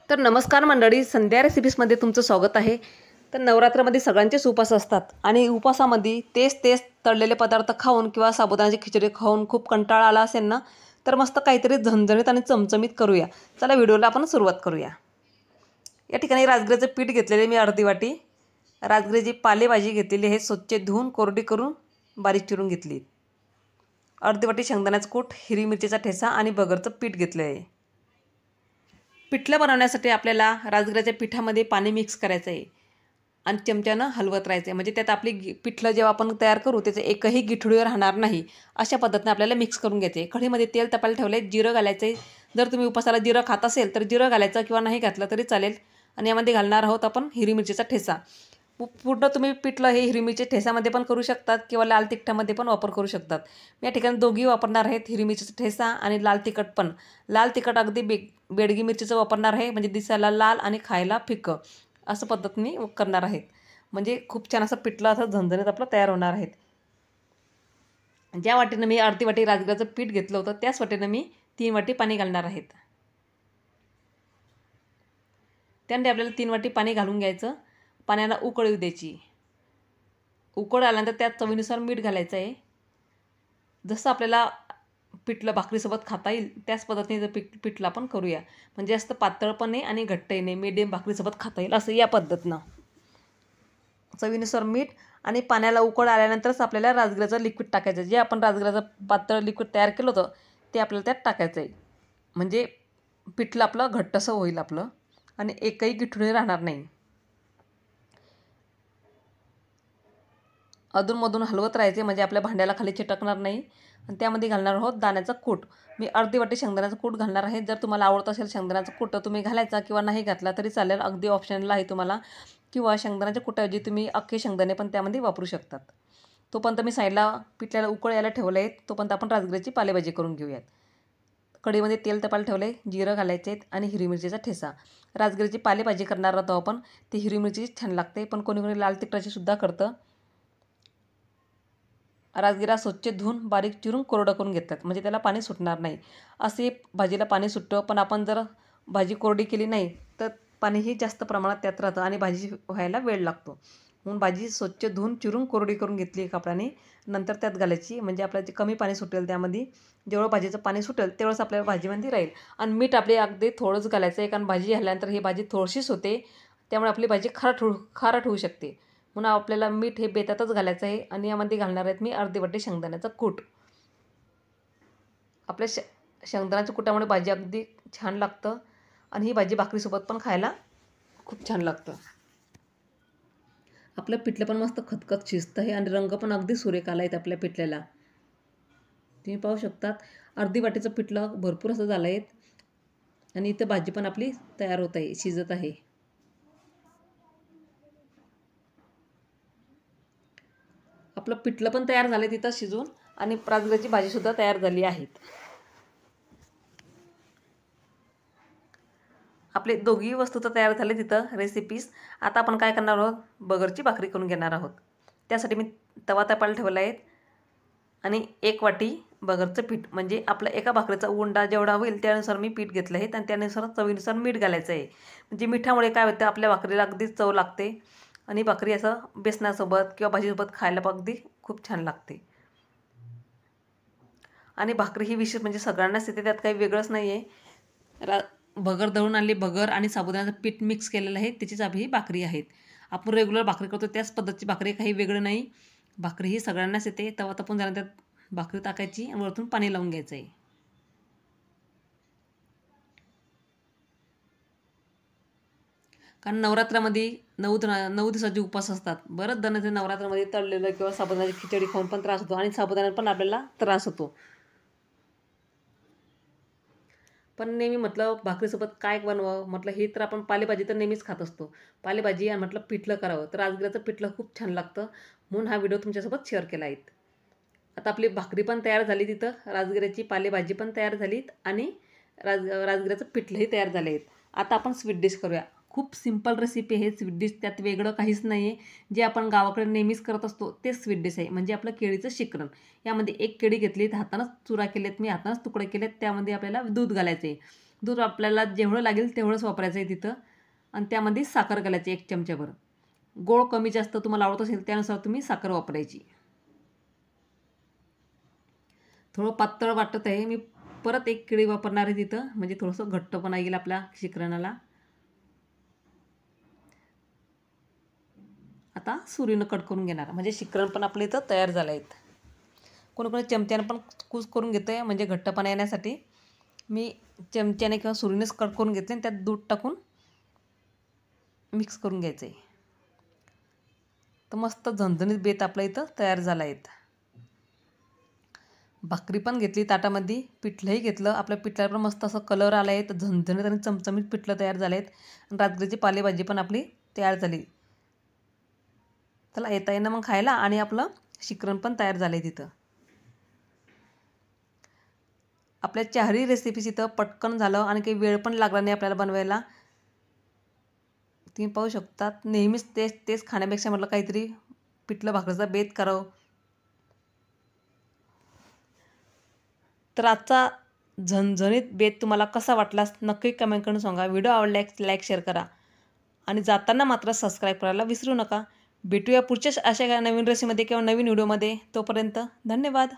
तर नमस्कार मंडळी, संध्या रेसिपीजमध्ये तुमचं स्वागत आहे. तर नवरात्रामध्ये सगळ्यांचेच उपवास असतात आणि उपवासामध्ये तेच तळलेले पदार्थ खाऊन किंवा साबुदाण्याची खिचडी खाऊन खूप कंटाळा आला असेल ना, तर मस्त काहीतरी झणझणीत आणि चमचमीत करूया. चला व्हिडिओला आपण सुरुवात करूया. या ठिकाणी राजगिऱ्याचं पीठ घेतलेले मी अर्धी वाटी. राजगिऱ्याची पालेभाजी घेतलेली आहे, स्वच्छ धुवून कोरडी करून बारीक चिरून घेतली. अर्धी वाटी शेंगदाण्याचं कूट, हिरवी मिरचीचा ठेचा आणि बगरचं पीठ घेतलं आहे. पिठलं बनवण्यासाठी आपल्याला राजगिऱ्याच्या पिठामध्ये पाणी मिक्स करायचं आहे आणि चमच्यानं हलवत राहायचं आहे. म्हणजे त्यात आपली पिठलं जेव्हा आपण तयार करू त्याचं एकही गिठळीवर राहणार नाही, अशा पद्धतीने आपल्याला मिक्स करून घ्यायचं आहे. कढईमध्ये तेल तापायला ठेवलं आहे, जिरं घालायचं आहे. जर तुम्ही उपासाला जिरं खात असेल तर जिरं घालायचं किंवा नाही घातलं तरी चालेल. आणि यामध्ये घालणार आहोत आपण हिरवी मिरचीचा ठेचा. पूर्ण तुम्ही पिठलं हे हिरवी मिरची ठेसामध्ये पण करू शकतात किंवा लाल तिखटामध्ये पण वापर करू शकतात. मी या ठिकाणी दोघी वापरणार आहेत, हिरवी मिरचीचा ठेसा आणि लाल तिखट पण. लाल तिखट अगदी बेडगी मिरचीचं वापरणार आहे, म्हणजे दिसायला लाल आणि खायला फिकं असं पद्धतीने करणार आहेत. म्हणजे खूप छान असं पिठलं असं झणझणीत आपलं तयार होणार आहेत. ज्या वाटीनं मी अर्धी वाटी राजगिऱ्याचं पीठ घेतलं होतं त्याच वाटीनं मी 3 वाटी पाणी घालणार आहेत. त्यानंतर आपल्याला 3 वाटी पाणी घालून घ्यायचं. पाण्याला उकळ येऊ द्यायची. उकळ आल्यानंतर त्यात चवीनुसार मीठ घालायचं आहे. जसं आपल्याला पिठलं भाकरीसोबत खाता येईल त्याच पद्धतीने पिठलं आपण करूया. म्हणजे जास्त पातळ पण नाही आणि घट्टही नाही, मिडियम भाकरीसोबत खाता येईल असं या पद्धतीनं. चवीनुसार मीठ आणि पाण्याला उकळ आल्यानंतरच आपल्याला राजगिऱ्याचं लिक्विड टाकायचं. जे आपण राजगिऱ्याचं पातळ लिक्विड तयार केलं होतं ते आपल्याला त्यात टाकायचं आहे. म्हणजे पिठलं आपलं घट्टसं होईल आपलं आणि एकही गिठळी राहणार नाही. अधूनमधून हलवत राहायचे म्हणजे आपल्या भांड्याला खाली चिटकणार नाही. आणि त्यामध्ये घालणार आहोत दाण्याचं कूट. मी अर्धी वाटी शेंगदाण्याचं कूट घालणार आहे. जर तुम्हाला आवडत असेल शेंगदाण्याचं कूट तर तुम्ही घालायचा किंवा नाही घातला तरी चालेल, अगदी ऑप्शनला आहे तुम्हाला. किंवा शेंगदाण्याच्या कुटाऐवजी तुम्ही अख्खे शेंगदाणे पण त्यामध्ये वापरू शकतात. तोपर्यंत मी साईडला पिठल्याला उकळ यायला ठेवलं आहे, तोपर्यंत आपण राजगिऱ्याची पालेभाजी करून घेऊयात. कढईमध्ये तेल तापायला ठेवलं आहे, जिरं घालायचे आहेत आणि हिरवी मिरचीचा ठेचा. राजगिऱ्याची पालेभाजी करणार आहोत आपण, ती हिरवी मिरची छान लागते, पण कोणी कोणी लाल तिखटाची सुद्धा करतं. राजगिरा स्वच्छ धुवून बारीक चिरून कोरडं करून घेतात, म्हणजे त्याला पाणी सुटणार नाही. असे भाजीला पाणी सुटतं, पण आपण जर भाजी कोरडी केली नाही तर पाणीही जास्त प्रमाणात त्यात राहतं आणि भाजी व्हायला वेळ लागतो. म्हणून भाजी स्वच्छ धुवून चिरून कोरडी करून घेतली कपड्याने, नंतर त्यात घालायची. म्हणजे आपल्याला जे कमी पाणी सुटेल त्यामध्ये, जेवढं भाजीचं पाणी सुटेल तेवढंच आपल्याला भाजीमध्ये राहील. आणि मीठ आपले अगदी थोडंच घालायचं आहे, कारण भाजी घातल्यानंतर ही भाजी थोडीशीच होते, त्यामुळे आपली भाजी खारट होऊ शकते. म्हणून आपल्याला मीठ हे बेतातच घालायचं आहे. आणि यामध्ये घालणार आहेत मी अर्धी वाटी शेंगदाण्याचं कूट. आपल्या शेंगदाण्याच्या कुटामुळे भाजी अगदी छान लागतं आणि ही भाजी भाकरीसोबत पण खायला खूप छान लागतं. आपलं पिठलं पण मस्त खतखत शिजतं आहे आणि रंग पण अगदी सुरेख आला आहेत आपल्या पिठल्याला. तुम्ही पाहू शकतात अर्धी वाटीचं पिठलं भरपूर असं झालं आहे आणि इथं भाजी पण आपली तयार होत आहे, शिजत आहे. आपलं पिठलं पण तयार झालं तिथं शिजून आणि राजगिऱ्याची भाजीसुद्धा तयार झाली आहे. आपले दोघी वस्तू तर तयार झाले तिथं रेसिपीज. आता आपण काय करणार आहोत, बगरची भाकरी करून घेणार आहोत. त्यासाठी मी तवा तापायला ठेवला आहे आणि 1 वाटी बगरचं पीठ, म्हणजे आपलं एका भाकरीचा उंडा जेवढा होईल त्यानुसार मी पीठ घेतलं आहे आणि त्यानुसार चवीनुसार मीठ घालायचं आहे. म्हणजे मिठामुळे काय होतं, आपल्या भाकरीला अगदी चव लागते आणि भाकरी असं बेसनासोबत किंवा भाजीसोबत खायला अगदी खूप छान लागते. आणि भाकरी ही विशेष म्हणजे सगळ्यांनाच येते, त्यात काही वेगळंच नाही आहे. भगर दळून आणली, भगर आणि साबुदाण्याचं पीठ मिक्स केलेलं आहे, त्याचीच ही भाकरी आहेत. आपण रेग्युलर भाकरी करतो त्याच पद्धतीची भाकरी, काही वेगळं नाही. भाकरी ही सगळ्यांनाच येते. तवा तापून झाल्यानंतर त्यात भाकरी टाकायची आणि वरतून पाणी लावून घ्यायचं आहे. कारण नवरात्रामध्ये 9 दिवसाचे उपवास असतात. बरंच जणांचे नवरात्रामध्ये तळलेलं किंवा साबुदाण्याची खिचडी खाऊन पण त्रास होतो आणि साबुदाण्यात पण आपल्याला त्रास होतो. पण नेहमी म्हटलं भाकरीसोबत काय बनवावं, म्हटलं हे तर आपण पालेभाजी तर नेहमीच खात असतो. पालेभाजी आणि म्हटलं पिठलं करावं, तर राजगिऱ्याचं पिठलं खूप छान लागतं, म्हणून हा व्हिडिओ तुमच्यासोबत शेअर केला आहे. आता आपली भाकरी पण तयार झाली तिथं, राजगिऱ्याची पालेभाजी पण तयार झालीत आणि राजगिऱ्याचं पिठलंही तयार झाले आहेत. आता आपण स्वीट डिश करूया. खूप सिंपल रेसिपी आहे स्वीट डिश, त्यात वेगळं काहीच नाही आहे. जे आपण गावाकडे नेहमीच करत असतो तेच स्वीट डिश आहे, म्हणजे आपलं केळीचं शिकरण. यामध्ये 1 केळी घेतली, हातानंच चुरा केलेत मी, हातानंच तुकडे केलेत. त्यामध्ये आपल्याला दूध घालायचं आहे. दूध आपल्याला जेवढं लागेल तेवढंच वापरायचं आहे तिथं. आणि त्यामध्ये साखर घालायची 1 चमच्याभर. गोड कमी जास्त तुम्हाला आवडत असेल त्यानुसार तुम्ही साखर वापरायची. थोडं पातळ वाटत आहे, मी परत 1 केळी वापरणार आहे तिथं, म्हणजे थोडंसं घट्टपणा येईल आपल्या शिकरणाला. आता सुरीनं कट करून घेणार, म्हणजे शिकरण पण आपलं इथं तयार झालं आहेत. कोणी चमच्यानं पण कूस करून घेतं आहे, म्हणजे घट्टपणा येण्यासाठी. मी चमच्याने किंवा सुरीनेच कट करून घेतले आणि त्यात दूध टाकून मिक्स करून घ्यायचं आहे. तर मस्त झणझणीत बेत आपल्या इथं तयार झाला आहेत. भाकरी पण घेतली ताटामध्ये, पिठलंही घेतलं. आपल्या पिठल्याला पण मस्त असं कलर आला आहे, तर झणझणीत आणि चमचमीत पिठलं तयार झाले आहेत. आणि रात्रीची पालेभाजी पण आपली तयार झाली. त्याला येता येणं मग खायला, आणि आपलं शिकरण पण तयार झालं आहे तिथं. आपल्या चारही रेसिपीज इथं पटकन झालं आणि काही वेळ पण लागला नाही आपल्याला बनवायला. तुम्ही पाहू शकता, नेहमीच तेच तेच खाण्यापेक्षा म्हटलं काहीतरी पिठलं भाकरीचा बेत करावं. तर आजचा झणझणीत बेत तुम्हाला कसा वाटला नक्की कमेंट करून सांगा. व्हिडिओ आवडल्यास लाईक शेअर करा आणि जाताना मात्र सबस्क्राईब करायला विसरू नका. भेटूया पुढच्याच अशा नवीन रेसिपीमध्ये किंवा नवीन व्हिडिओमध्ये. तोपर्यंत धन्यवाद.